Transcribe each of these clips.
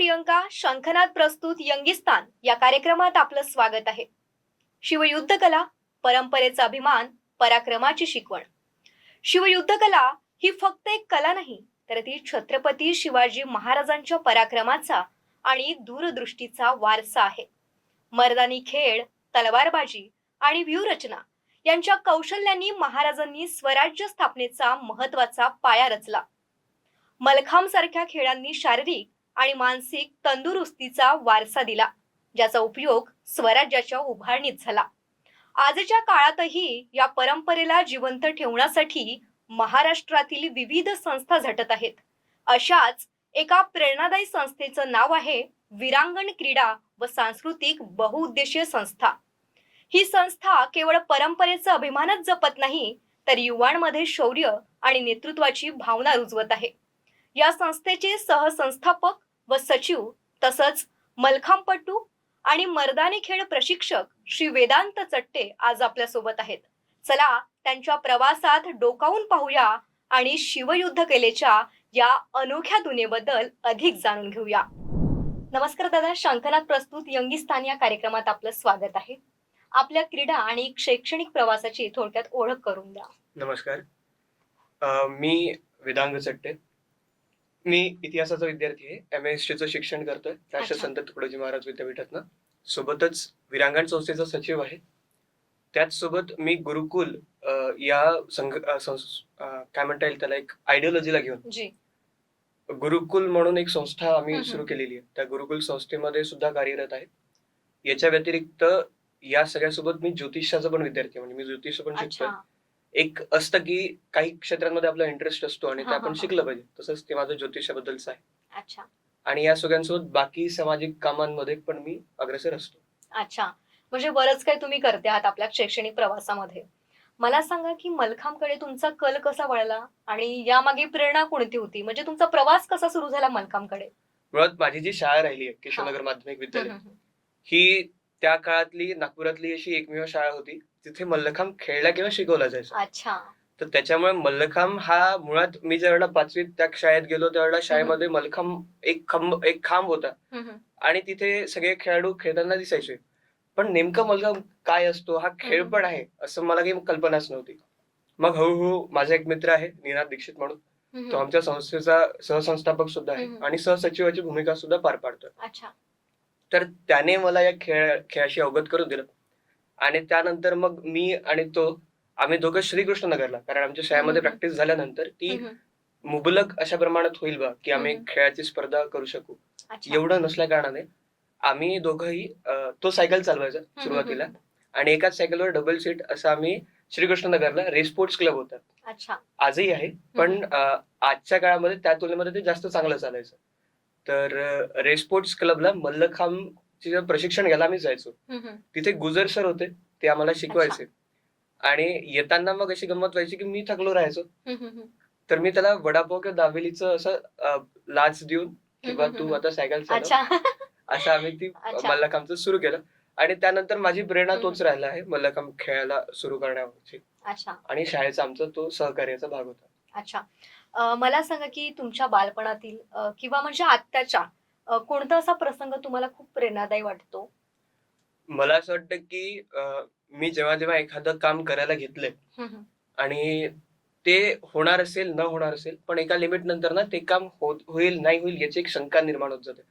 प्रियंका. शंखनाद प्रस्तुत यंगिस्तान या कार्यक्रमात आपलं स्वागत आहे. शिवयुद्ध कला, परंपरेचा अभिमान, पराक्रमाची शिकवण. शिवयुद्ध कला ही फक्त एक कला नाही, तर ती छत्रपती शिवाजी महाराजांच्या पराक्रमाचा आणि दूरदृष्टीचा वारसा आहे. मर्दानी खेळ, तलवारबाजी आणि व्यूहरचना यांच्या कौशल्यांनी महाराजांनी स्वराज्य स्थापनेचा महत्वाचा पाया रचला. मलखांब सारख्या खेळांनी शारीरिक आणि मानसिक तंदुरुस्तीचा वारसा दिला, ज्याचा उपयोग स्वराज्याच्या उभारणीत झाला. आजच्या काळातही या परंपरेला जिवंत ठेवण्यासाठी महाराष्ट्रातील विविध संस्था झटत आहेत. अशाच एका प्रेरणादायी संस्थेचं नाव आहे वीरांगण क्रीडा व सांस्कृतिक बहुउद्देशीय संस्था. ही संस्था केवळ परंपरेचा अभिमानच जपत नाही, तर युवांमध्ये शौर्य आणि नेतृत्वाची भावना रुजवत आहे. या संस्थेचे सहसंस्थापक व सचिव तसंच मलखांबपटू आणि मर्दानी खेळ प्रशिक्षक श्री वेदांत चट्टे आज आपल्या सोबत आहेत. चला त्यांच्या प्रवासात डोकावून पाहूया आणि शिवयुद्ध कलेच्या या अनोख्या दुनियेबद्दल अधिक जाणून घेऊया. नमस्कार दादा, शंखनाद प्रस्तुत यंगिस्तान या कार्यक्रमात आपलं स्वागत आहे. आपल्या क्रीडा आणि शैक्षणिक प्रवासाची थोडक्यात ओळख करून द्या. नमस्कार. मी वेदांग चट्टे. मी इतिहासाचा विद्यार्थी आहे. MA शिक्षण करतोय राष्ट्रसंत तुकडोजी महाराज विद्यापीठातनं. सोबतच वीरांगण संस्थेचा सचिव आहे. त्याचसोबत मी गुरुकुल या काय म्हणता येईल त्याला, एक आयडिओलॉजीला घेऊन गुरुकुल म्हणून एक संस्था आम्ही सुरू केलेली आहे. त्या गुरुकुल संस्थेमध्ये सुद्धा कार्यरत आहे. याच्या व्यतिरिक्त या सगळ्यासोबत मी ज्योतिषाचा पण विद्यार्थी आहे. म्हणजे मी ज्योतिष पण शिकतोय. एक असतं की काही क्षेत्रांमध्ये आपला इंटरेस्ट असतो आणि ते आपण शिकलं पाहिजे, तसंच ते माझं ज्योतिषाबद्दलचं आहे. अच्छा. आणि या सगळ्यांसोबत बाकी सामाजिक कामांमध्ये पण मी अग्रेसर असतो. अच्छा, म्हणजे बरंच काही तुम्ही करते आहात आपल्या शैक्षणिक प्रवासामध्ये. मला सांगा की मलखांबकडे तुमचा कल कसा वळला आणि यामागे प्रेरणा कोणती होती? म्हणजे तुमचा प्रवास कसा सुरू झाला मलखांबकडे? मुळात माझी जी शाळा राहिली आहे, केशवनगर माध्यमिक विद्यालय, ही त्या काळातली नागपुरातली अशी एकमेव शाळा होती तिथे मल्लखांब खेळला किंवा शिकवला जायचा. अच्छा. तर त्याच्यामुळे मल्लखांब हा मुळात, मी ज्यावेळेला 5वीत त्या शाळेत गेलो त्यावेळेला शाळेमध्ये मल्लखांब एक खांब होता आणि तिथे सगळे खेळाडू खेळताना दिसायचे. पण नेमकं मल्लखांब काय असतो, हा खेळ पण आहे असं मला काही कल्पनाच नव्हती. मग हळूहळू माझा एक मित्र आहे निनाद दीक्षित म्हणून, तो आमच्या संस्थेचा सहसंस्थापक सुद्धा आहे आणि सहसचिवाची भूमिका सुद्धा पार पाडतोय. अच्छा. तर त्याने मला या खेळाशी अवगत करून दिलं आणि त्यानंतर मग मी आणि तो आम्ही दोघं श्रीकृष्णनगरला, कारण आमच्या शाळेमध्ये प्रॅक्टिस झाल्यानंतर ती मुबलक अशा प्रमाणात होईल बा की आम्ही खेळाची स्पर्धा करू शकू, एवढं नसल्या कारणाने आम्ही दोघंही, तो सायकल चालवायचा सुरुवातीला आणि एकाच सायकलवर डबल सीट असं आम्ही श्रीकृष्णनगरला रेस स्पोर्ट्स क्लब होता. अच्छा. आजही आहे, पण आजच्या काळामध्ये त्या तुलनेमध्ये ते जास्त चांगलं चालायचं. तर रेस स्पोर्ट्स क्लबला मल्लखांबचे प्रशिक्षण घ्यायला आम्ही जायचो. तिथे गुजर सर होते, ते आम्हाला शिकवायचे. आणि येताना मग अशी गंमत व्हायची की मी थकलो राहायचो, तर मी त्याला वडापाव किंवा दाबेलीचं असं लाच देऊन किंवा तू आता सायकल चालव असं आम्ही ती मल्लखांबचं सुरू केलं. आणि त्यानंतर माझी प्रेरणा तोच राहिला आहे मल्लखांब खेळायला सुरू करण्याची. आणि शाळेचा आमचा तो सहकार्याचा भाग होता. अच्छा. मला सांगा की तुमच्या बालपणातील किंवा म्हणजे आत्ताच्या कोणता असा प्रसंग तुम्हाला खूप प्रेरणादायी वाटतो? मला असं वाटतं की मी जेव्हा जेव्हा एखादं काम करायला घेतलंय आणि ते होणार असेल न होणार असेल, पण एका लिमिट नंतर ना ते काम होईल नाही होईल याची एक शंका निर्माण होत जाते.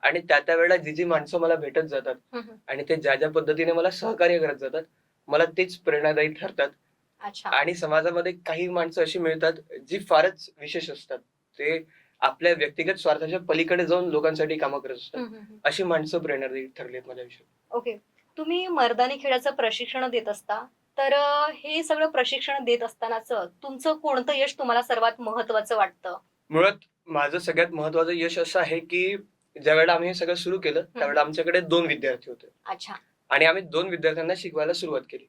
आणि त्या वेळेला जी माणसं मला भेटत जातात आणि ते ज्या पद्धतीने मला सहकार्य करत जातात, मला तेच प्रेरणादायी ठरतात. आणि समाजामध्ये काही माणसं अशी मिळतात जी फारच विशेष असतात. ते आपल्या व्यक्तिगत स्वार्थाच्या पलीकडे जाऊन लोकांसाठी कामं करत असतात. अशी माणसं प्रेरणादायी ठरली आहेत माझ्या आयुष्यात. ओके. तुम्ही मर्दानी खेळाचं प्रशिक्षण देत असता, तर हे सगळं प्रशिक्षण देत असतानाचं तुमचं कोणतं यश तुम्हाला सर्वात महत्वाचं वाटतं? मुळात माझं सगळ्यात महत्वाचं यश असं आहे की ज्या वेळेला आम्ही हे सगळं सुरू केलं त्यावेळेला आमच्याकडे 2 विद्यार्थी होते. अच्छा. आणि आम्ही 2 विद्यार्थ्यांना शिकवायला सुरुवात केली.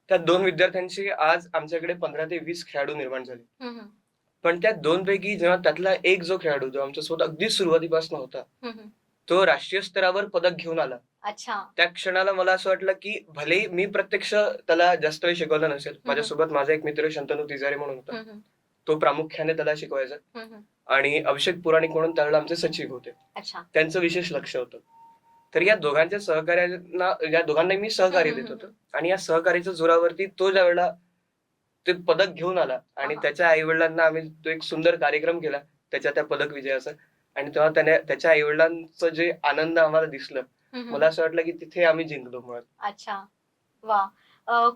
त्या 2 विद्यार्थ्यांची आज आमच्याकडे 15 ते 20 खेळाडू निर्माण झाले. पण त्या 2 पैकी जेव्हा त्यातला एक जो खेळाडू जो आमच्यासोबत अगदी सुरुवातीपासून होता, तो राष्ट्रीय स्तरावर पदक घेऊन आला. अच्छा. त्या क्षणाला मला असं वाटलं की भलेही मी प्रत्यक्ष त्याला जास्त वेळ शिकवलं नसेल, माझ्यासोबत माझा एक मित्र शंतनू तिजारे म्हणून होता, तो प्रामुख्याने त्याला शिकवायचा. हम्म, हम्म. आणि अभिषेक पुराणिक म्हणून त्यावेळेला आमचे सचिव होते, अच्छा. त्यांचं विशेष लक्ष होतं. तर या दोघांच्या सहकार्यांना, या दोघांनाही मी सहकार्य हम्म, देत हम्म, होतो. आणि या सहकार्याच्या जोरावरती तो ज्या वेळेला ते पदक घेऊन आला आणि हा. त्याच्या आई वडिलांना आम्ही तो एक सुंदर कार्यक्रम केला त्याच्या त्या पदक विजयाचा. आणि तेव्हा त्याने त्याच्या आई वडिलांचं जे आनंद आम्हाला दिसलं, हम्म, मला असं वाटलं की तिथे आम्ही जिंकलो मुळात. अच्छा. वा.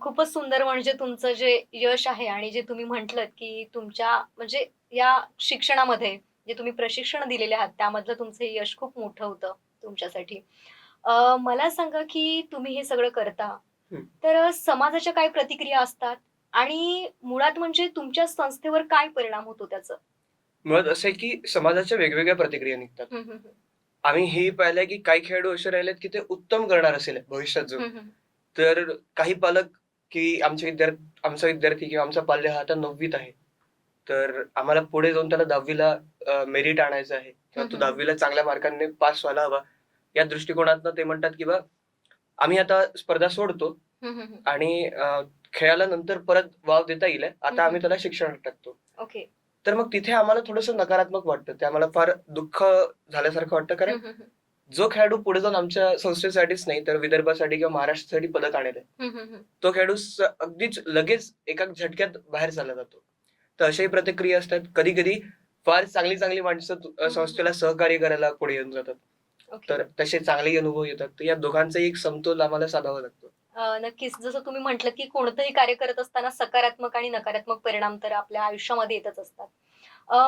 खूपच सुंदर म्हणजे तुमचं जे यश आहे आणि जे तुम्ही म्हटलत की तुमच्या म्हणजे या शिक्षणामध्ये जे तुम्ही प्रशिक्षण दिलेले आहात त्यामधलं तुमचं हे यश खूप मोठं होतं तुमच्यासाठी. मला सांगा की तुम्ही हे सगळं करता, हम्म. तर समाजाच्या काय प्रतिक्रिया असतात आणि मुळात म्हणजे तुमच्या संस्थेवर काय परिणाम होतो त्याचा? मुळात असं आहे की समाजाच्या वेगवेगळ्या प्रतिक्रिया निघतात. हम्म, हम्म, आम्ही हे पाहिलंय की काही खेळाडू असे राहिलेत की ते उत्तम करणार असेल भविष्यात जाऊन. हम्म, हम्म, तर काही पालक की आमचा विद्यार्थी किंवा आमचा पाल्य हा आता 9वीत आहे, तर आम्हाला पुढे जाऊन त्याला 10वीला मेरिट आणायचं आहे किंवा तो हम्म, 10वीला चांगल्या मार्कांनी पास व्हायला हवा. या दृष्टिकोनातनं ते म्हणतात की बा आम्ही आता स्पर्धा सोडतो हम्म, हम्म, आणि खेळाला नंतर परत वाव देता येईल, आता आम्ही त्याला शिक्षणात टाकतो. ओके. तर मग तिथे आम्हाला थोडंसं नकारात्मक वाटतं, ते आम्हाला फार दुःख झाल्यासारखं वाटतं. कारण हम्म, हम्म, जो खेळाडू पुढे जाऊन आमच्या संस्थेसाठीच नाही तर विदर्भासाठी किंवा महाराष्ट्रासाठी पदक आणेल आहे, हम्म, हम्म, तो खेळाडू अगदीच लगेच एका झटक्यात बाहेर चालला जातो. तर अशाही प्रतिक्रिया असतात. कधी कधी फार चांगली चांगली माणसं संस्थेला सहकार्य करायला पुढे येऊन जातात. ओके. तर तसे चांगलेही अनुभव येतात. तर या दोघांचाही एक समतोल आम्हाला साधावा लागतो. नक्कीच. जसं तुम्ही म्हटलं, की कोणतंही कार्य करत असताना सकारात्मक आणि नकारात्मक परिणाम तर आपल्या आयुष्यामध्ये येतच असतात.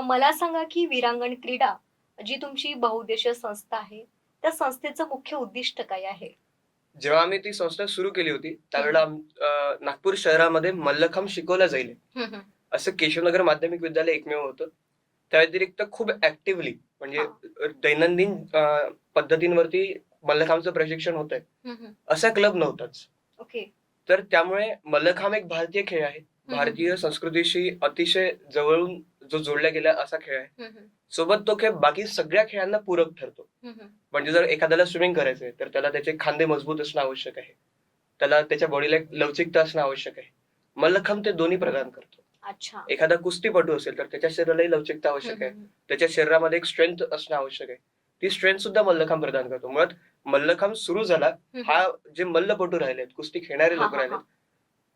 मला सांगा, की वीरांगण क्रीडा जी तुमची बहुउद्देशीय संस्था आहे, त्या संस्थेचं मुख्य उद्दिष्ट काय आहे? जेव्हा आम्ही ती संस्था सुरू केली होती हं, त्यावेळेला नागपूर शहरामध्ये मल्लखांब शिकवलं जाईल हं, हं. असं केशवनगर माध्यमिक विद्यालय एकमेव होतं. त्या व्यतिरिक्त खूप ऍक्टिव्हली म्हणजे हां. दैनंदिन पद्धतींवरती मल्लखांबचं प्रशिक्षण होत आहे हं, हं. असा क्लब नव्हताच. ओके. तर त्यामुळे मल्लखांब एक भारतीय खेळ आहे. हं, हं. भारतीय संस्कृतीशी अतिशय जवळून जो जोडला गेला असा खेळ आहे. हं, हं. सोबत तो खेळ बाकी सगळ्या खेळांना पूरक ठरतो. हं, हं. म्हणजे जर एखाद्याला स्विमिंग करायचंय तर त्याला त्याचे खांदे मजबूत असणं आवश्यक आहे. त्याला त्याच्या बॉडीला एक लवचिकता असणं आवश्यक आहे. मल्लखांब ते दोन्ही प्रदान करतो. अच्छा. एखादा कुस्तीपटू असेल तर त्याच्या शरीरालाही लवचिकता हं, आवश्यक आहे. हं. त्याच्या शरीरामध्ये एक स्ट्रेंथ असणं आवश्यक आहे. ती स्ट्रेंथ सुद्धा मल्लखांब प्रदान करतो. मुळात मल्लखांब सुरू झाला, हं, हं. हा जे मल्लपटू राहिलेत, कुस्ती खेळणारे हां, लोक हां, राहिलेत, हां.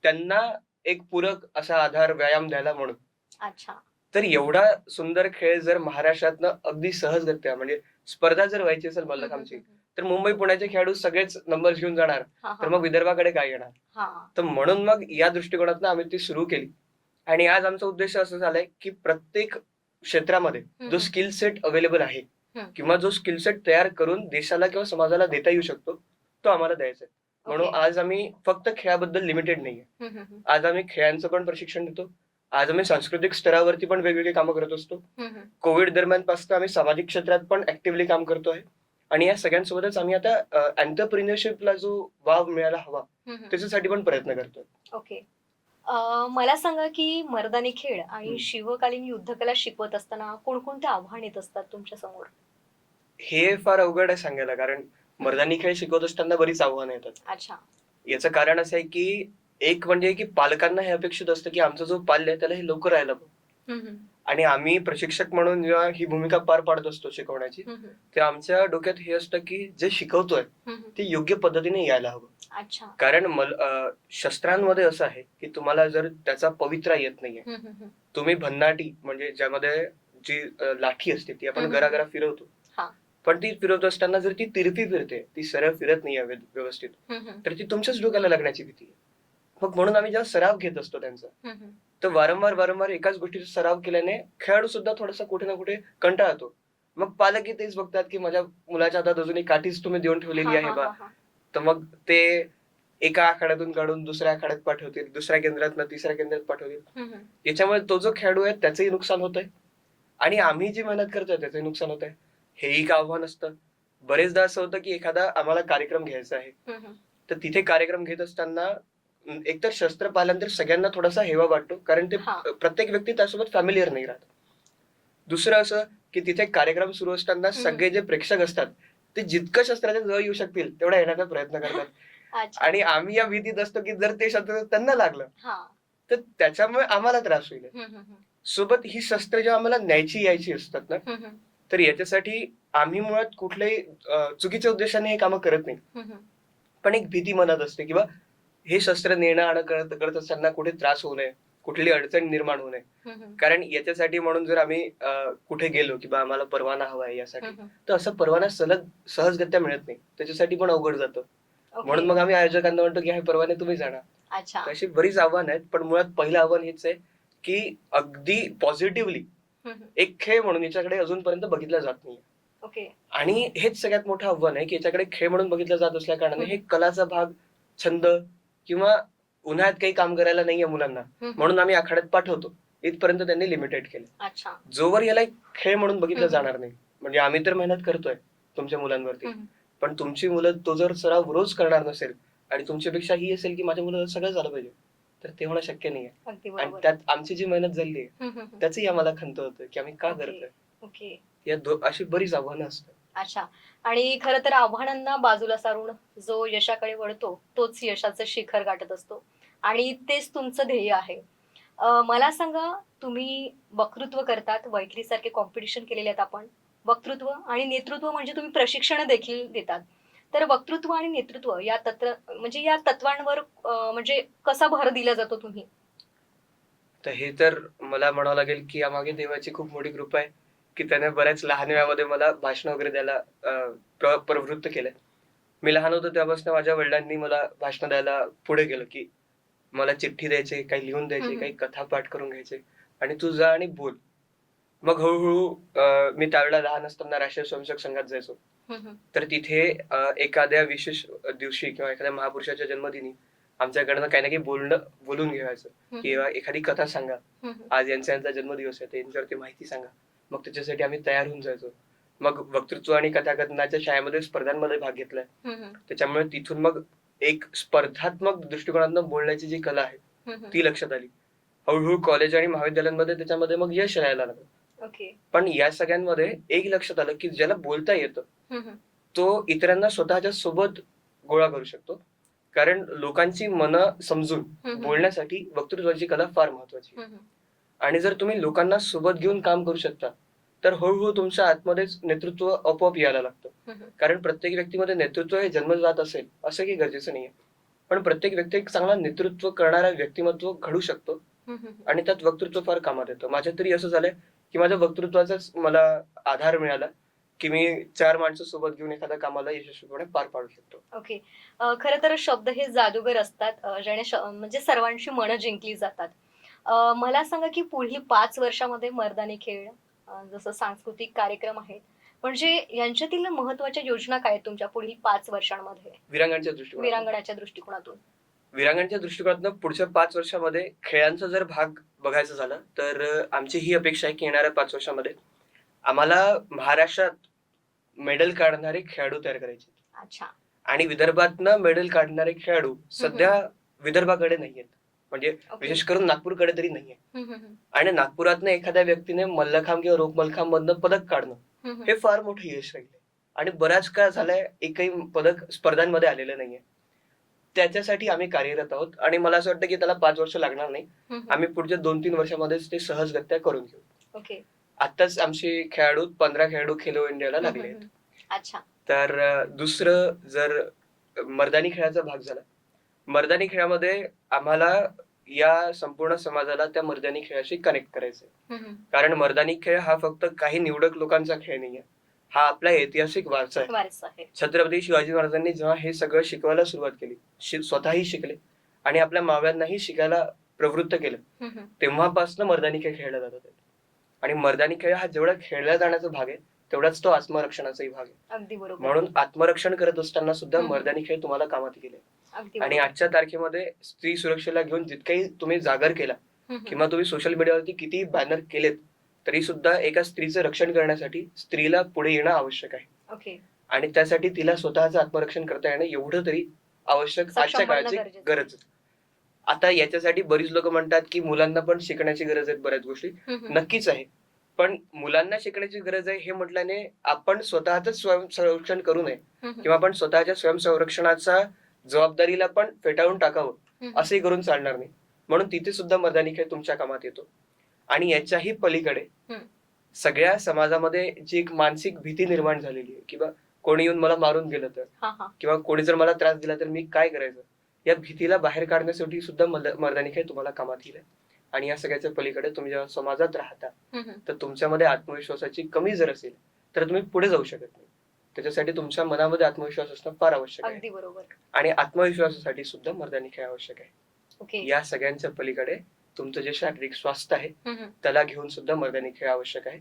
त्यांना एक पूरक असा आधार, व्यायाम द्यायला म्हणून. अच्छा. तर एवढा सुंदर खेळ जर महाराष्ट्रातनं अगदी सहजगत्या म्हणजे स्पर्धा जर व्हायची असेल हं, हं, मल्लखांबची, हं. तर मुंबई पुण्याचे खेळाडू सगळेच नंबर्स घेऊन जाणार. हां, तर हां. मग विदर्भाकडे काय येणार? हां. तर म्हणून मग या दृष्टिकोनातनं आम्ही ती सुरू केली. आणि आज आमचा उद्देश असं झालाय की प्रत्येक क्षेत्रामध्ये हं, जो हं. स्किल सेट अवेलेबल आहे हं. किंवा जो स्किल सेट तयार करून देशाला किंवा समाजाला देता येऊ शकतो, तो आम्हाला द्यायचा आहे. म्हणून ओके. आज आम्ही फक्त खेळाबद्दल लिमिटेड नाहीये. हं, हं, हं. आज आम्ही खेळांचं पण प्रशिक्षण देतो. आज आम्ही सांस्कृतिक स्तरावरती पण वेगवेगळी कामं करत असतो. हं, हं. कोविड दरम्यान पासून आम्ही सामाजिक क्षेत्रात पण ऍक्टिव्हली काम करतोय. आणि या सगळ्यांसोबतच आम्ही आता एंटरप्रिन्युअरशिपला जो वाव मिळायला हवा हं, हं. त्याच्यासाठी पण प्रयत्न करतोय. ओके. मला सांगा, की मर्दानी खेळ आणि हम्म. शिवकालीन युद्धकला शिकवत असताना कोणकोणते आव्हान येत असतात तुमच्या समोर? हे फार अवघड आहे सांगायला, कारण हं. मर्दानी खेळ शिकवत असताना बरीच आव्हानं येतात. अच्छा. याचं कारण असं आहे की एक म्हणजे की पालकांना हे अपेक्षित असतं की आमचा जो पाल्य आहे त्याला हे लवकर राहायला हवं. हं, हं. आणि आम्ही प्रशिक्षक म्हणून जेव्हा ही भूमिका पार पाडत असतो शिकवण्याची, हं, हं. तेव्हा आमच्या डोक्यात हे असतं की जे शिकवतोय हं, हं. ते योग्य पद्धतीने यायला हवं. अच्छा. कारण शस्त्रांमध्ये असं आहे की तुम्हाला जर त्याचा पवित्रा येत नाहीये, हं, हं, हं. तुम्ही भन्नाटी म्हणजे ज्यामध्ये जी लाठी असते ती आपण हम्म, गरागरा फिरवतो, हा. पण ती फिरवत असताना जर ती तिरपी फिरते, ती सरळ फिरत नाहीये व्यवस्थित, हं, हं. तर ती तुमच्याच डोक्याला लागण्याची भीती आहे. मग म्हणून आम्ही जेव्हा सराव घेत असतो त्यांचा, हं, हं. तर वारंवार वारंवार एकाच गोष्टीचा सराव केल्याने खेळाडू सुद्धा थोडासा कुठे ना कुठे कंटाळतो. मग पालकही तेच बघतात की माझ्या मुलाच्या हातात अजून एक काठीच तुम्ही देऊन ठेवलेली हां, आहे हां, बा. हां, हां. तर मग ते एका आखाड्यातून काढून दुसऱ्या आखाड्यात पाठवतील, दुसऱ्या केंद्रातनं तिसऱ्या केंद्रात पाठवतील. हं, हं. याच्यामुळे तो जो खेळाडू आहे त्याचंही नुकसान होतंय आणि आम्ही जी मेहनत करतोय त्याचंही नुकसान होत आहे. हेही एक आव्हान असतं. बरेचदा असं होतं की एखादा आम्हाला कार्यक्रम घ्यायचा आहे, हं, हं. तर तिथे कार्यक्रम घेत असताना एकतर शस्त्र पाहिल्यानंतर सगळ्यांना थोडासा हेवा वाटतो, कारण ते हां. प्रत्येक व्यक्ती त्यासोबत फॅमिलियर नाही राहत. दुसरं असं की तिथे कार्यक्रम सुरू असताना हं, हं. सगळे जे प्रेक्षक असतात ते जितकं शस्त्राच्या जवळ येऊ शकतील तेवढा येण्याचा प्रयत्न करतात. अच्छा. आणि आम्ही या भीतीत असतो की जर ते शस्त्र त्यांना लागलं हां. तर त्याच्यामुळे आम्हाला त्रास होईल. हं, हं, हं. सोबत ही शस्त्र जेव्हा आम्हाला न्यायची यायची असतात ना, हम्म, हम्म, तर याच्यासाठी आम्ही मुळात कुठल्याही चुकीच्या उद्देशाने हे कामं करत नाही. हम्म, पण एक भीती मनात असते किंवा हे शस्त्र नेणं आणं करत करत असताना कुठे त्रास होऊ नये, कुठली अडचण निर्माण होऊ नये. हम्म, कारण याच्यासाठी म्हणून जर आम्ही कुठे गेलो किंवा आम्हाला परवाना हवा आहे यासाठी, हम्म, तर असा परवाना सहजगत्या मिळत नाही. त्याच्यासाठी पण अवघड जातं. म्हणून ओके. मग आम्ही आयोजकांना म्हणतो की हे परवाने तुम्ही जाणा. अच्छा. तर अशी बरीच आव्हानं आहेत. पण मुळात पहिलं आव्हान हेच आहे की अगदी पॉझिटिव्हली हम्म, एक खेळ म्हणून याच्याकडे अजूनपर्यंत बघितला जात नाही. ओके. आणि हेच सगळ्यात मोठं आव्हान आहे की याच्याकडे खेळ म्हणून बघितलं जात असल्या कारणाने हे कलाचा भाग, छंद किंवा उन्हाळ्यात काही काम करायला नाहीये मुलांना म्हणून आम्ही आखाड्यात पाठवतो, इथपर्यंत त्यांनी लिमिटेड केलं. अच्छा. जोवर याला एक खेळ म्हणून बघितलं हम्म. जाणार नाही, म्हणजे आम्ही तर मेहनत करतोय तुमच्या मुलांवरती, हम्म, पण तुमची मुलं तो जर सराव रोज करणार नसेल आणि तुमच्यापेक्षा ही असेल की माझ्या मुलाला सगळं झालं पाहिजे, तर ते होणं शक्य नाहीये. अगदी आणि बरोबर. त्यात आमची जी मेहनत झाली आहे हम्म, हम्म, त्याचंही आम्हाला खंत होतं की आम्ही का ओके. करतोय. ओके. अशी बरीच आव्हानं असतात. अच्छा. आणि खरं तर आव्हानांना बाजूला सारून जो यशाकडे वळतो तोच यशाचं शिखर गाठत असतो आणि तेच तुमचं ध्येय आहे. मला सांगा, तुम्ही वक्तृत्व करतात, सारखे कॉम्पिटिशन केलेले आहेत आपण. वक्तृत्व आणि नेतृत्व म्हणजे तुम्ही प्रशिक्षण देखील देतात. तर वक्तृत्व आणि नेतृत्व या म्हणजे या तत्वांवर म्हणजे कसा भर दिला जातो तुम्ही? तर हे तर मला म्हणावं लागेल की यामागे देवाची खूप मोठी कृपा आहे की त्याने बऱ्याच लहान वयामध्ये मला भाषण वगैरे द्यायला प्रवृत्त केलंय. मी लहान होतो तेव्हापासून माझ्या वडिलांनी मला भाषण द्यायला पुढे केलं की मला चिठ्ठी द्यायचे, काही लिहून द्यायचे, काही कथा पाठ करून घ्यायचे आणि तू जा आणि बोल. मग हळूहळू मी त्यावेळेला लहान असताना राष्ट्रीय स्वयंसेवक संघात जायचो. तर तिथे एखाद्या विशेष दिवशी किंवा एखाद्या महापुरुषाच्या जन्मदिनी आमच्याकडनं काही ना काही बोलून घ्यायचं किंवा एखादी कथा सांगा, आज यांचा जन्मदिवस आहे तर यांच्यावरती माहिती सांगा. मग त्याच्यासाठी आम्ही तयार होऊन जायचो. मग वक्तृत्व आणि कथाकथनाच्या शाळेमध्ये स्पर्धांमध्ये भाग घेतलाय. त्याच्यामुळे तिथून मग एक स्पर्धात्मक दृष्टिकोनातून बोलण्याची जी कला आहे ती लक्षात आली. हळूहळू कॉलेज आणि महाविद्यालयांमध्ये त्याच्यामध्ये मग यश यायला लागलं. ओके. पण या सगळ्यांमध्ये एक लक्षात आलं की ज्याला बोलता येतं तो इतरांना स्वतःच्या सोबत गोळा करू शकतो. कारण लोकांची मनं समजून बोलण्यासाठी वक्तृत्वाची कला फार महत्वाची आहे. आणि जर तुम्ही लोकांना सोबत घेऊन काम करू शकता तर हळूहळू तुमच्या आतमध्येच नेतृत्व आपोआप यायला लागतं. कारण प्रत्येक व्यक्तीमध्ये नेतृत्व हे जन्मजात असेल असं काही गरजेचं नाहीये. पण प्रत्येक व्यक्ती एक चांगला नेतृत्व करणारा व्यक्तिमत्व घडू शकतो आणि त्यात वक्तृत्व फार कामात येतं. माझ्या तरी असं झालंय की माझ्या वक्तृत्वाचाच मला आधार मिळाला की मी 4 माणसं सोबत घेऊन एखाद्या कामाला यशस्वीपणे पार पाडू शकतो. ओके. खरं तर शब्द हे जादूगर असतात, ज्याने म्हणजे सर्वांची मनं जिंकली जातात. मला सांगा की पुढील 5 वर्षामध्ये मर्दानी खेळ, जसं सांस्कृतिक कार्यक्रम आहेत, म्हणजे यांच्यातील महत्त्वाच्या योजना काय आहेत तुमच्या पुढील 5 वर्षांमध्ये? विरांगणाच्या दृष्टिकोनातून. विरांगणाच्या दृष्टिकोनातून पुढच्या 5 वर्षामध्ये खेळांचा जर भाग बघायचा झाला तर आमची ही अपेक्षा आहे की येणाऱ्या 5 वर्षामध्ये आम्हाला महाराष्ट्रात मेडल काढणारे खेळाडू तयार करायचे. अच्छा. आणि विदर्भातनं मेडल काढणारे खेळाडू सध्या विदर्भाकडे नाहीयेत. म्हणजे विशेष करून नागपूरकडे तरी नाहीये. आणि नागपुरातनं एखाद्या व्यक्तीने मल्लखांब किंवा रोख मल्लखांब मधनं पदक काढणं हे फार मोठं यश राहिले. आणि बराच काळ झालाय एकही पदक स्पर्धांमध्ये आलेलं नाहीये. त्याच्यासाठी आम्ही कार्यरत आहोत आणि मला असं वाटतं की त्याला 5 वर्ष लागणार नाही. आम्ही पुढच्या 2-3 वर्षामध्येच ते सहजगत्या करून घेऊ. ओके. आताच आमचे खेळाडू 15 खेळाडू खेलो इंडियाला लागले आहेत. अच्छा. तर दुसरं जर मर्दानी खेळाचा भाग झाला, मर्दानी खेळामध्ये आम्हाला या संपूर्ण समाजाला त्या मर्दानी खेळाशी कनेक्ट करायचंय. कारण मर्दानी खेळ हा फक्त काही निवडक लोकांचा खेळ नाहीये, हा आपला ऐतिहासिक वारसा आहे. छत्रपती शिवाजी महाराजांनी जेव्हा हे सगळं शिकवायला सुरुवात केली, स्वतःही शिकले आणि आपल्या मावळ्यांनाही शिकायला प्रवृत्त केलं, तेव्हापासून मर्दानी खेळ खेळला जात होते. आणि मर्दानी खेळ हा जेवढा खेळला जाण्याचा भाग आहे तेवढाच तो आत्मरक्षणाचाही भाग आहे. अगदी बरोबर. म्हणून आत्मरक्षण करत असताना सुद्धा मर्दानी खेळ तुम्हाला कामात गेले. आणि आजच्या तारखेमध्ये स्त्री सुरक्षेला घेऊन जितकाही तुम्ही जागर केला किंवा तुम्ही सोशल मीडियावरती किती बॅनर केलेत तरी सुद्धा एका स्त्रीचं रक्षण करण्यासाठी स्त्रीला पुढे येणं आवश्यक आहे. ओके. आणि त्यासाठी तिला स्वतःचं आत्मरक्षण करता येणं एवढं तरी आवश्यक आजच्या काळाची गरज आहे. आता याच्यासाठी बरीच लोक म्हणतात की मुलांना पण शिकण्याची गरज आहे बऱ्याच गोष्टी. नक्कीच आहे. पण मुलांना शिकण्याची गरज आहे हे म्हटल्याने आपण स्वतःच स्वयंसंरक्षण करू नये किंवा आपण स्वतःच्या स्वयंसंरक्षणाचा जबाबदारीला पण फेटाळून टाकावं असंही करून चालणार नाही. म्हणून तिथे सुद्धा मर्दानी खेळ तुमच्या कामात येतो. आणि याच्याही पलीकडे हम्म. सगळ्या समाजामध्ये जी एक मानसिक भीती निर्माण झालेली आहे, किंवा कोणी येऊन मला मारून गेलं तर, हा. किंवा कोणी जर मला त्रास दिला तर मी काय करायचं, या भीतीला बाहेर काढण्यासाठी सुद्धा मर्दानी खेळ तुम्हाला कामात येईल. आणि या सगळ्याच्या पलीकडे तुम्ही जेव्हा समाजात राहता तर तुमच्यामध्ये आत्मविश्वासाची कमी जर असेल तर तुम्ही पुढे जाऊ शकत नाही. त्याच्यासाठी तुमच्या मनामध्ये आत्मविश्वास असणं फार आवश्यक आहे. अगदी बरोबर. आणि आत्मविश्वासासाठी सुद्धा मर्दानी खेळ आवश्यक आहे. ओके. या सगळ्यांच्या पलीकडे तुमचं जे शारीरिक स्वास्थ्य आहे त्याला घेऊन सुद्धा मर्दानी खेळ आवश्यक आहे.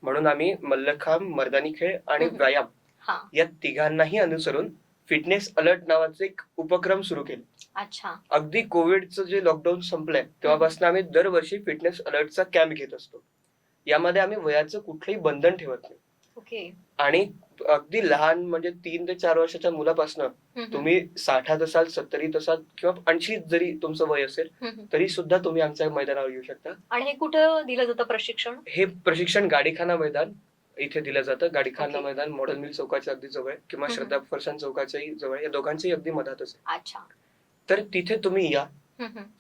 म्हणून आम्ही मल्लखांब, मर्दानी खेळ आणि व्यायाम हा. या तिघांनाही अनुसरून फिटनेस अलर्ट नावाचे एक उपक्रम सुरू केले. अच्छा. अगदी कोविडचं जे लॉकडाऊन संपलंय तेव्हापासून आम्ही दरवर्षी फिटनेस अलर्टचा कॅम्प घेत असतो. यामध्ये आम्ही वयाचं कुठलंही बंधन ठेवत नाही. ओके. आणि अगदी लहान म्हणजे 3 ते 4 वर्षाच्या मुलापासून तुम्ही 60 असाल, 70 असाल किंवा 80 जरी तुमचं वय असेल तरी सुद्धा तुम्ही आमच्या मैदानावर येऊ शकता. आणि हे कुठं दिलं जातं प्रशिक्षण? हे प्रशिक्षण गाडीखाना मैदान इथे दिलं जातं. गाडीखाना Okay. मैदान मॉडेल मिल चौकाच्या अगदी जवळ किंवा श्रद्धा फरसान चौकाच्याही जवळ, या दोघांच्याही अगदी मधातच आहे. अच्छा. तर तिथे तुम्ही या.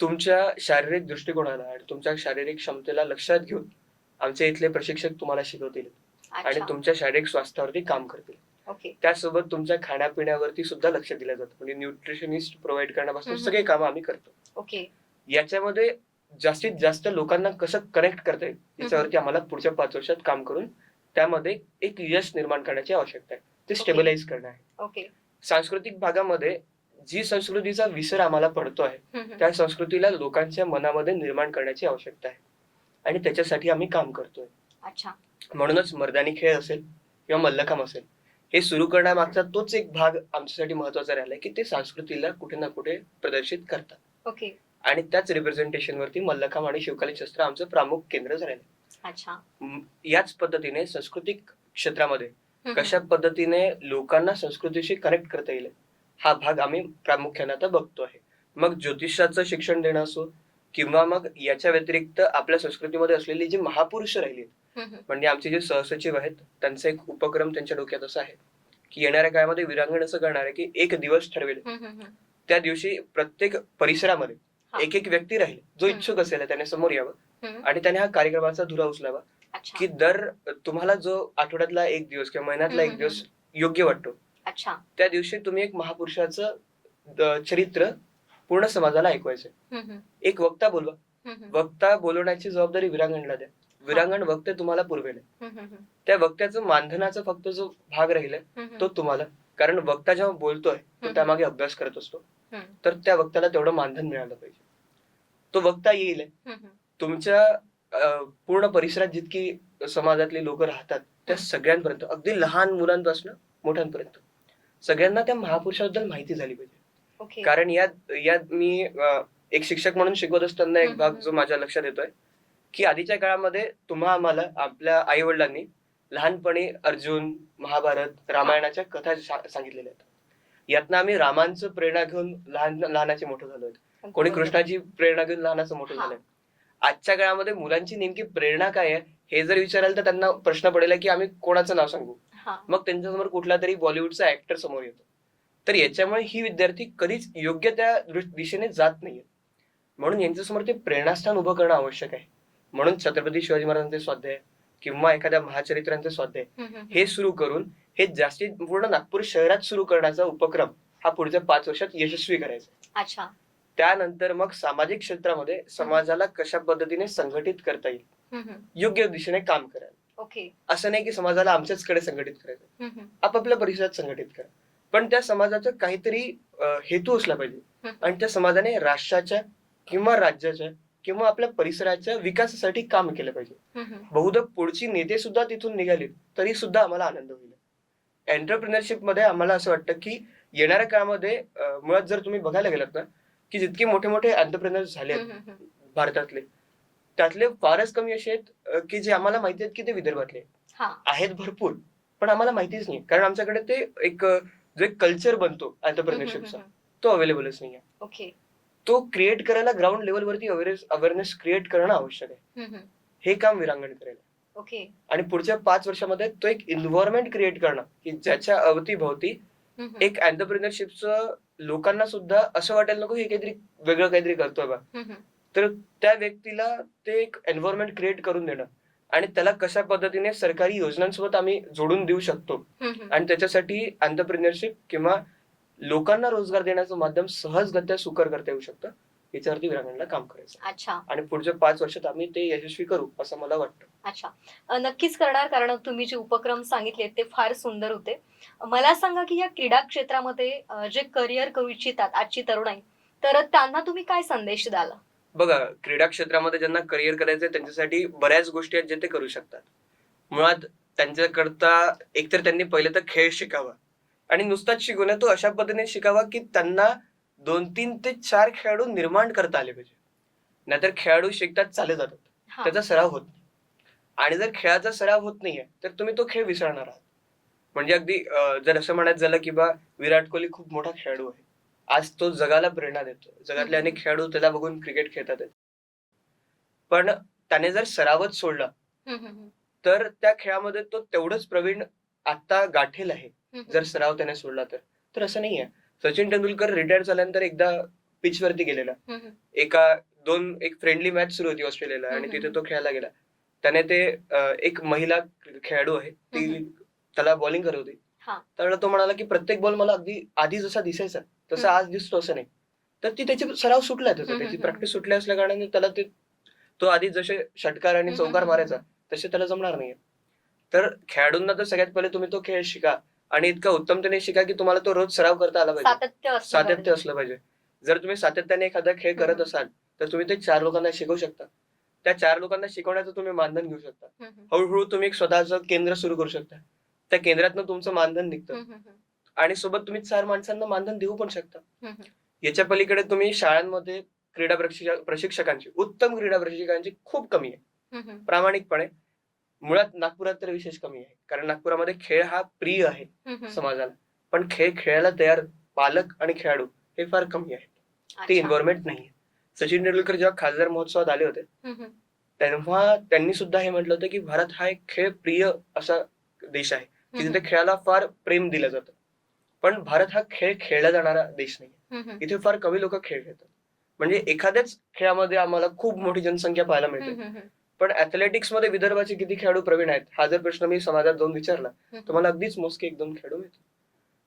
तुमच्या शारीरिक दृष्टिकोनाला आणि तुमच्या शारीरिक क्षमतेला लक्षात घेऊन आमचे इथले प्रशिक्षक तुम्हाला शिकवतील आणि अच्छा. तुमच्या शारीरिक स्वास्थ्यावरती काम करतील. ओके. त्यासोबत तुमच्या खाण्यापिण्यावरती सुद्धा लक्ष दिलं जातं. म्हणजे न्यूट्रिशनिस्ट प्रोव्हाइड करण्यापासून सगळे कामं आम्ही करतो. ओके. याच्यामध्ये जास्तीत जास्त लोकांना कसं कनेक्ट करता येईल याच्यावरती आम्हाला पुढच्या 5 वर्षात काम करून त्यामध्ये एक यश निर्माण करण्याची आवश्यकता आहे. ते स्टेबलाइज करणं आहे. ओके. सांस्कृतिक भागामध्ये जी संस्कृतीचा विसर आम्हाला पडतो आहे त्या संस्कृतीला लोकांच्या मनामध्ये निर्माण करण्याची आवश्यकता आहे आणि त्याच्यासाठी आम्ही काम करतोय. अच्छा. म्हणूनच मर्दानी खेळ असेल किंवा मल्लखांब असेल, हे सुरू करण्यामागचा तोच एक भाग आमच्यासाठी महत्वाचा राहिलाय की ते संस्कृतीला कुठे ना कुठे प्रदर्शित करतात. ओके. आणि त्याच रिप्रेझेंटेशन वरती मल्लखांब आणि शिवकालीन शस्त्र आमचं प्रामुख केंद्र राहिलं. अच्छा. याच पद्धतीने सांस्कृतिक क्षेत्रामध्ये कशा पद्धतीने लोकांना संस्कृतीशी कनेक्ट करता येईल हा भाग आम्ही प्रामुख्याने आता बघतो आहे. मग ज्योतिषाचं शिक्षण देणं असो किंवा मग याच्या व्यतिरिक्त आपल्या संस्कृतीमध्ये असलेली जी महापुरुष राहिली, म्हणजे आमचे जे सहसचिव आहेत, त्यांचा एक उपक्रम त्यांच्या डोक्यात असा आहे की येणाऱ्या काळामध्ये वीरांगण असं करणार आहे की एक दिवस ठरवेल त्या दिवशी प्रत्येक परिसरामध्ये एक एक व्यक्ती राहील जो इच्छुक असेल त्याने समोर यावं आणि त्याने हा कार्यक्रमाचा धुरा उचलावा की दर तुम्हाला जो आठवड्यातला एक दिवस किंवा महिन्यातला एक दिवस योग्य वाटतो त्या दिवशी तुम्ही एक महापुरुषाचं चरित्र पूर्ण समाजाला ऐकवायचंय. एक वक्ता बोलवा. वक्ता बोलवण्याची जबाबदारी वीरांगणला द्या. वीरांगण वक्ते तुम्हाला पुरवेल. त्या वक्त्याचं मानधनाचा फक्त जो भाग राहिलाय तो तुम्हाला, कारण वक्ता जेव्हा बोलतोय तो त्यामागे अभ्यास करत असतो, तर त्या वक्त्याला तेवढं मानधन मिळालं पाहिजे. तो वक्ता येईल तुमच्या पूर्ण परिसरात जितकी समाजातली लोक राहतात त्या सगळ्यांपर्यंत, अगदी लहान मुलांपासून मोठ्यांपर्यंत सगळ्यांना त्या महापुरुषाबद्दल माहिती झाली पाहिजे. कारण यात मी एक शिक्षक म्हणून शिकवत असताना एक भाग जो माझ्या लक्षात येतोय की आधीच्या काळामध्ये आम्हाला आपल्या आई वडिलांनी लहानपणी अर्जुन, महाभारत, रामायणाच्या कथा सांगितलेल्या आहेत. यातनं आम्ही रामांचं प्रेरणा घेऊन लहानाचे मोठं झालोय, कोणी कृष्णाची प्रेरणा घेऊन लहानाचं मोठं झालंय. आजच्या काळामध्ये मुलांची नेमकी प्रेरणा काय आहे हे जर विचाराल तर त्यांना प्रश्न पडेल की आम्ही कोणाचं नाव सांगू. मग त्यांच्यासमोर कुठला तरी बॉलिवूडचा ऍक्टर समोर येतो. तर याच्यामुळे ही विद्यार्थी कधीच योग्य त्या दिशेने जात नाहीये. म्हणून यांच्यासमोर ते प्रेरणास्थान उभं करणं आवश्यक आहे. म्हणून छत्रपती शिवाजी महाराजांचे स्वाध्याय किंवा एखाद्या महाचरित्रांचे स्वाध्याय हे सुरू करून हे जास्तीत पूर्ण नागपूर शहरात सुरू करण्याचा उपक्रम हा पुढच्या 5 वर्षात यशस्वी करायचा. अच्छा. त्यानंतर मग सामाजिक क्षेत्रामध्ये समाजाला कशा पद्धतीने संघटित करता येईल योग्य दिशेने काम करायला. ओके. असं नाही की समाजाला आमच्याचकडे संघटित करायचं, आपापल्या परिसरात संघटित करा, पण त्या समाजाचा काहीतरी हेतू असला पाहिजे आणि त्या समाजाने राष्ट्राच्या किंवा राज्याच्या किंवा आपल्या परिसराच्या विकासासाठी काम केलं पाहिजे. बहुधा पुढची नेते सुद्धा तिथून निघाले तरी सुद्धा आम्हाला आनंद होईल. एंटरप्रिनरशिप मध्ये आम्हाला असं वाटतं की येणाऱ्या काळामध्ये मुळात जर तुम्ही बघायला गेलात ना की जितके मोठे मोठे एंटरप्रिनर्स झाले भारतातले त्यातले फारच कमी असे आहेत की जे आम्हाला माहिती आहेत की ते विदर्भातले आहेत. भरपूर, पण आम्हाला माहितीच नाही, कारण आमच्याकडे ते एक जो एक कल्चर बनतो एंटरप्रिनरशिपचा तो अवेलेबलच नाही आहे. ओके. तो क्रिएट करायला ग्राउंड लेवलवरती अवेअरनेस क्रिएट करणं आवश्यक आहे. हे काम वीरांगण करेल. ओके. आणि पुढच्या 5 वर्षामध्ये तो एक एन्व्हायरमेंट क्रिएट करणं की ज्याच्या अवतीभोवती एक एंटरप्रिनरशिपचं लोकांना सुद्धा असं वाटायला नको हे काहीतरी वेगळं काहीतरी करतोय बा, तर त्या व्यक्तीला ते एक एन्व्हायरमेंट क्रिएट करून देणं आणि त्याला कशा पद्धतीने सरकारी योजनांसोबत आम्ही जोडून देऊ शकतो आणि त्याच्यासाठी एंटरप्रिनरशिप किंवा लोकांना रोजगार देण्याचं माध्यम सहजगत्या सुकर करता येऊ शकतं, याच्यावरती विरांगणला काम करायचं अच्छा आणि पुढच्या 5 वर्षात आम्ही ते यशस्वी करू असं मला वाटतं. अच्छा नक्कीच करणार, कारण तुम्ही जे उपक्रम सांगितले ते फार सुंदर होते. मला सांगा की या क्रीडा क्षेत्रामध्ये जे करिअर करू इच्छितात आजची तरुणाई, तर त्यांना तुम्ही काय संदेश द्याल? बघा, क्रीडा क्षेत्रामध्ये ज्यांना करिअर करायचंय त्यांच्यासाठी बऱ्याच गोष्टी आहेत जे ते करू शकतात. मुळात त्यांच्याकरता एकतर त्यांनी पहिले तर खेळ शिकावा आणि नुसताच शिकू नये, तो अशा पद्धतीने शिकावा की त्यांना 2-3 ते 4 खेळाडू निर्माण करता आले पाहिजे. नाहीतर खेळाडू शिकतात चाले जातात, हा. त्याचा सराव होत नाही. आणि जर खेळाचा सराव होत नाहीये तर तुम्ही तो खेळ विसरणार आहात. म्हणजे अगदी जर असं म्हणायचं झालं की बा विराट कोहली खूप मोठा खेळाडू आहे, आज तो जगाला प्रेरणा देतो, जगातले अनेक खेळाडू त्याला बघून क्रिकेट खेळतात आहेत. पण त्याने जर सरावच सोडला तर त्या खेळामध्ये तो तेवढंच प्रवीण आता गाठेल आहे, जर सराव त्याने सोडला तर. तर असं नाहीये. सचिन तेंडुलकर रिटायर झाल्यानंतर एकदा पिच वरती गेलेला. एक फ्रेंडली मॅच सुरू होती ऑस्ट्रेलियाला आणि तिथे तो खेळायला गेला. त्याने ते एक महिला खेळाडू आहे, ती त्याला बॉलिंग करत होती. त्यावेळेला तो म्हणाला की प्रत्येक बॉल मला अगदी आधी जसा दिसायचा तसा आज दिसतो असं नाही. तर ती त्याची सराव सुटलाय, त्याची प्रॅक्टिस सुटली असल्या कारणाने त्याला तो आधी जसे षटकार आणि चौकार मारायचा तसे त्याला जमणार नाहीये. तर खेळाडूंना तर सगळ्यात पहिले तुम्ही तो खेळ शिका आणि इतका उत्तमतेने शिका की तुम्हाला तो रोज सराव करता आला पाहिजे, सातत्य असलं पाहिजे. जर तुम्ही सातत्याने एखादा खेळ करत असाल तर तुम्ही ते 4 लोकांना शिकवू शकता. त्या 4 लोकांना शिकवण्याचं तुम्ही मानधन घेऊ शकता. हळूहळू तुम्ही एक स्वतःचं केंद्र सुरू करू शकता. त्या केंद्रातनं तुमचं मानधन निघतं आणि सोबत तुम्ही 4 माणसांना मानधन देऊ पण शकता. याच्या पलीकडे तुम्ही शाळांमध्ये क्रीडा प्रशिक्षकांची, उत्तम क्रीडा प्रशिक्षकांची खूप कमी आहे प्रामाणिकपणे. मुळात नागपुरात तर विशेष कमी आहे, कारण नागपुरामध्ये खेळ हा प्रिय आहे समाजाला, पण खेळ खेळायला तयार पालक आणि खेळाडू हे फार कमी आहेत. ते एन्व्हायरमेंट नाहीये. सचिन तेंडुलकर जेव्हा खासदार महोत्सवात आले होते तेव्हा त्यांनी सुद्धा हे म्हटलं होतं की भारत हा एक खेळ प्रिय असा देश आहे की जिथे खेळाला फार प्रेम दिलं जातं. पण भारत हा खेळ खेळला जाणारा देश नाही. इथे फार कमी लोक खेळ खेळतात. म्हणजे एखाद्याच खेळामध्ये आम्हाला खूप मोठी जनसंख्या पाहायला मिळते. पण ऍथलेटिक्स मध्ये विदर्भाचे किती खेळाडू प्रवीण आहेत हा जर प्रश्न मी समाजात जाऊन विचारला तर मला अगदीच मोजके 1-2 खेळाडू मिळतील.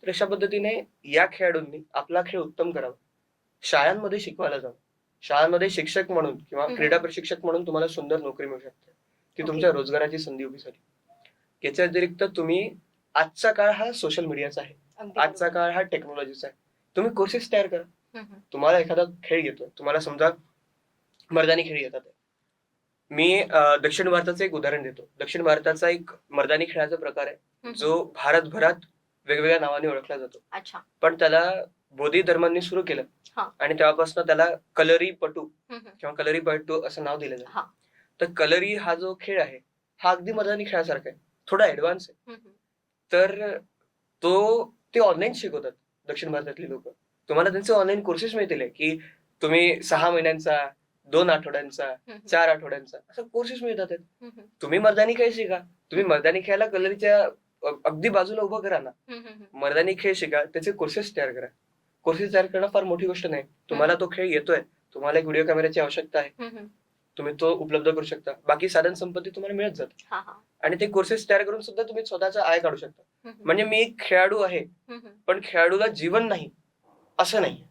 तर अशा पद्धतीने या खेळाडूंनी आपला खेळ उत्तम करावा, शाळांमध्ये शिकवायला जावं. शाळांमध्ये शिक्षक म्हणून किंवा क्रीडा प्रशिक्षक म्हणून तुम्हाला सुंदर नोकरी मिळू शकते, ती तुमच्या रोजगाराची संधी उभी झाली. याच्या व्यतिरिक्त तुम्ही, आजचा काळ हा सोशल मीडियाचा आहे, आजचा काळ हा टेक्नॉलॉजीचा आहे, तुम्ही कोर्सेस तयार करा. तुम्हाला एखादा खेळ येतोय, तुम्हाला समजा मर्दानी खेळ येतात. मी दक्षिण भारताचं एक उदाहरण देतो. दक्षिण भारताचा एक मर्दानी खेळाचा प्रकार आहे जो भारतभरात वेगवेगळ्या नावाने ओळखला जातो. पण त्याला बौद्ध धर्मांनी सुरू केलं आणि तेव्हापासून त्याला कलरीपटू किंवा कलरीपटू असं नाव दिलं जातं. तर कलरी हा जो खेळ आहे हा अगदी मर्दानी खेळासारखा आहे, थोडा ऍडव्हान्स आहे. तर ते ऑनलाईन शिकवतात दक्षिण भारतातली लोक. तुम्हाला त्यांचे ऑनलाईन कोर्सेस मिळतील की तुम्ही 6 महिन्यांचा, 2 आठवड्यांचा, 4 आठवड्यांचा असा कोर्सेस मिळतात. तुम्ही मर्दानी खेळ शिका. तुम्ही मर्दानी खेळाला कलरीच्या अगदी बाजूला उभं करा ना. मर्दानी खेळ शिका, त्याचे कोर्सेस तयार करा. कोर्सेस तयार करणं फार मोठी गोष्ट नाही. तुम्हाला तो खेळ येतोय, तुम्हाला एक व्हिडिओ कॅमेराची आवश्यकता आहे, तुम्ही तो उपलब्ध करू शकता. बाकी साधन संपत्ती तुम्हाला मिळत जाते आणि ते कोर्सेस तयार करून सुद्धा तुम्ही स्वतःचा आय काढू शकता. म्हणजे मी एक खेळाडू आहे पण खेळाडूला जीवन नाही असं नाही.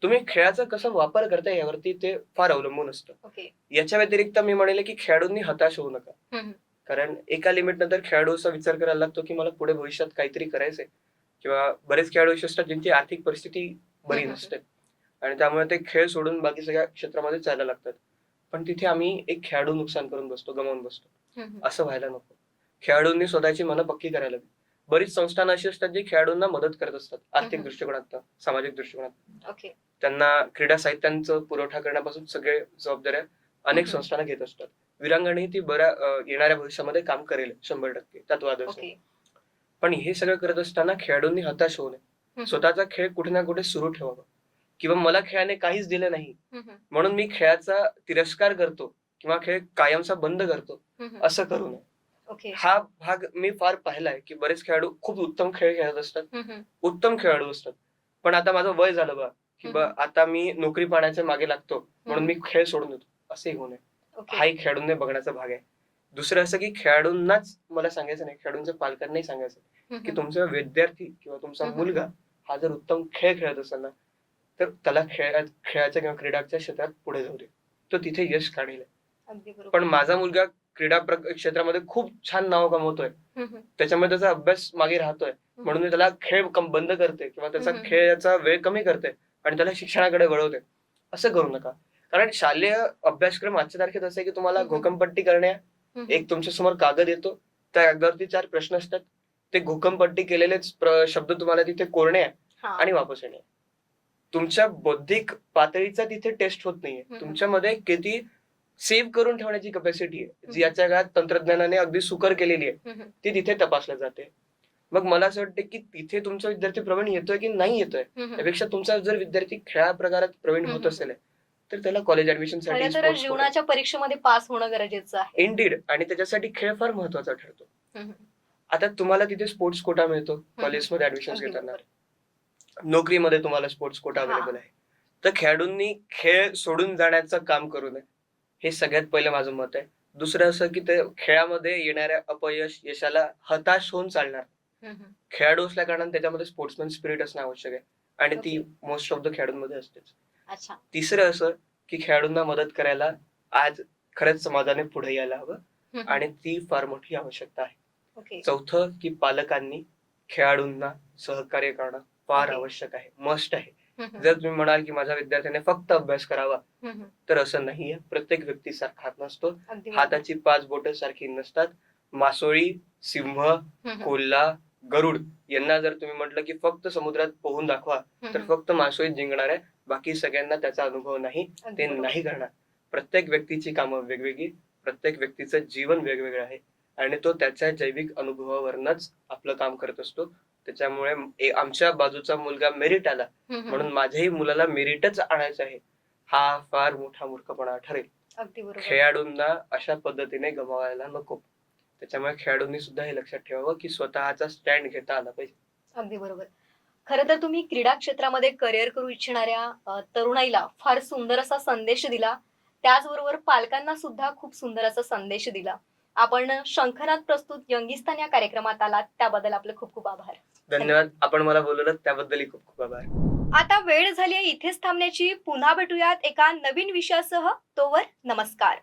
तुम्ही खेळाचा कसा वापर करताय यावरती ते फार अवलंबून असतं. याच्या व्यतिरिक्त मी म्हणेल की खेळाडूंनी हताश होऊ नका, कारण एका लिमिट नंतर खेळाडू असा विचार करायला लागतो की मला पुढे भविष्यात काहीतरी करायचंय. किंवा बरेच खेळाडू असे असतात ज्यांची आर्थिक परिस्थिती बरी नसते आणि त्यामुळे ते खेळ सोडून बाकी सगळ्या क्षेत्रामध्ये जायला लागतात. पण तिथे आम्ही एक खेळाडू नुकसान करून बसतो, गमावून बसतो. असं व्हायला नको. खेळाडूंनी स्वतःची मनं पक्की करायला हवी. बरीच संस्थानं अशी असतात जी खेळाडूंना मदत करत असतात, आर्थिक दृष्टिकोनात, सामाजिक दृष्टिकोनात. त्यांना क्रीडा साहित्यांचा पुरवठा करण्यापासून सगळे जबाबदाऱ्या अनेक संस्थांना घेत असतात. विरांगणी ती येणाऱ्या भविष्यामध्ये काम करेल 100%, त्यात वादच नाही. पण हे सगळं करत असताना खेळाडूंनी हताश होऊ नये. स्वतःचा खेळ कुठे ना कुठे सुरू ठेवावा. किंवा मला खेळाने काहीच दिलं नाही म्हणून मी खेळाचा तिरस्कार करतो किंवा खेळ कायमचा बंद करतो, असं करू नये. हा भाग मी फार पाहिलाय की बरेच खेळाडू खूप उत्तम खेळ खेळत असतात, उत्तम खेळाडू असतात, पण आता माझं वय झालं बा, की आता मी नोकरी पाण्याच्या मागे लागतो म्हणून मी खेळ सोडून देतो, असंही होऊ नये. ओके. हाही खेळाडूंनी बघण्याचा भाग आहे. दुसरं असं की खेळाडूंनाच मला सांगायचं नाही, खेळाडूंच्या पालकांनाही सांगायचं की तुमचा विद्यार्थी किंवा तुमचा मुलगा हा जर उत्तम खेळ खेळत असेल ना, तर त्याला खेळाच्या किंवा क्रीडाच्या क्षेत्रात पुढे जाऊ दे, तो तिथे यश काढेल. अगदी बरोबर. पण माझा मुलगा क्रीडा क्षेत्रामध्ये खूप छान नाव कमवतोय, त्याच्यामुळे त्याचा अभ्यास मागे राहतोय, म्हणून मी त्याला खेळ बंद करते किंवा त्याचा खेळाचा वेळ कमी करते आणि त्याला शिक्षणाकडे वळवते, असं करू नका. कारण शालेय अभ्यासक्रम आजच्या तारखेत असं आहे की तुम्हाला घोकमपट्टी करण्या, एक तुमच्या समोर कागद येतो, त्या कागदावरती 4 प्रश्न असतात, ते घोकमपट्टी केलेलेच शब्द तुम्हाला तिथे कोरणे आणि वापस येणे. तुमच्या बौद्धिक पातळीचा तिथे टेस्ट होत नाहीये, तुमच्यामध्ये किती सेव्ह करून ठेवण्याची कपॅसिटी आहे, जी याच्या काळात तंत्रज्ञानाने अगदी सुकर केलेली आहे, ती तिथे तपासल्या जाते. मग मला असं वाटतं की तिथे तुमचा विद्यार्थी प्रवीण येतोय की नाही येतोय, त्यापेक्षा तुमचा जर विद्यार्थी खेळा प्रकारात प्रवीण होत असेल तर त्याला कॉलेज ऍडमिशन साठी जीवनाच्या परीक्षेमध्ये पास होणं गरजेचं आहे. इंडीड, आणि त्याच्यासाठी खेळ फार महत्वाचा ठरतो. आता तुम्हाला तिथे स्पोर्ट्स कोटा मिळतो कॉलेजमध्ये ऍडमिशन घेताना, नोकरीमध्ये तुम्हाला स्पोर्ट्स कोटा अवेलेबल आहे, तर खेळाडूंनी खेळ सोडून जाण्याचं काम करू नये, हे सगळ्यात पहिलं माझं मत आहे. दुसरं असं की ते खेळामध्ये येणाऱ्या अपयश यशाला हताश होऊन चालणार. खेळाडू असल्या कारणाने त्याच्यामध्ये स्पोर्ट्समॅन स्पिरिट असणं आवश्यक आहे, आणि ती मोस्ट ऑफ द खेळाडूंमध्ये असतेच. तिसरं असं की खेळाडूंना मदत करायला आज खरंच समाजाने पुढे यायला हवं, आणि ती फार मोठी आवश्यकता आहे. चौथं की पालकांनी खेळाडूंना सहकार्य करणं फार आवश्यक आहे, मस्ट आहे. जर तुम्ही म्हणाल की माझ्या विद्यार्थ्याने फक्त अभ्यास करावा, तर असं नाहीये. प्रत्येक व्यक्ती सारखा हात नसतो, हाताची 5 बोटं सारखी नसतात. मासोळी, सिंह, कोल्हा, गरुड यांना जर तुम्ही म्हटलं की फक्त समुद्रात पोहून दाखवा, तर फक्त मासोळीत जिंकणार आहे, बाकी सगळ्यांना त्याचा अनुभव नाही, ते नाही करणार. प्रत्येक व्यक्तीची कामं वेगवेगळी, प्रत्येक व्यक्तीचं जीवन वेगवेगळं आहे, आणि तो त्याच्या जैविक अनुभवावरनच आपलं काम करत असतो. त्याच्यामुळे आमच्या बाजूचा मुलगा मेरिट आला म्हणून माझ्याही मुलाला मेरिटच आणायचं आहे, हा फार मोठा मूर्खपणा ठरेल. खेळाडूंना अशा पद्धतीने गमावायला नको. त्याच्यामुळे खेळाडूंनी सुद्धा हे लक्षात ठेवावं की स्वतःचा स्टँड घेता आला पाहिजे. अगदी बरोबर. खरं तर तुम्ही क्रीडा क्षेत्रामध्ये करिअर करू इच्छिणाऱ्या तरुणाईला फार सुंदर असा संदेश दिला, त्याचबरोबर पालकांना सुद्धा खूप सुंदर असा संदेश दिला. आपण शंखनाद प्रस्तुत यंगिस्तान या कार्यक्रमात आलात, त्याबद्दल आपले खूप खूप आभार. धन्यवाद. आपण मला बोलवलं त्याबद्दलही खूप खूप आभार. आता वेळ झाली आहे इथेच थांबण्याची. पुन्हा भेटूयात एका नवीन विषयासह. तोवर नमस्कार.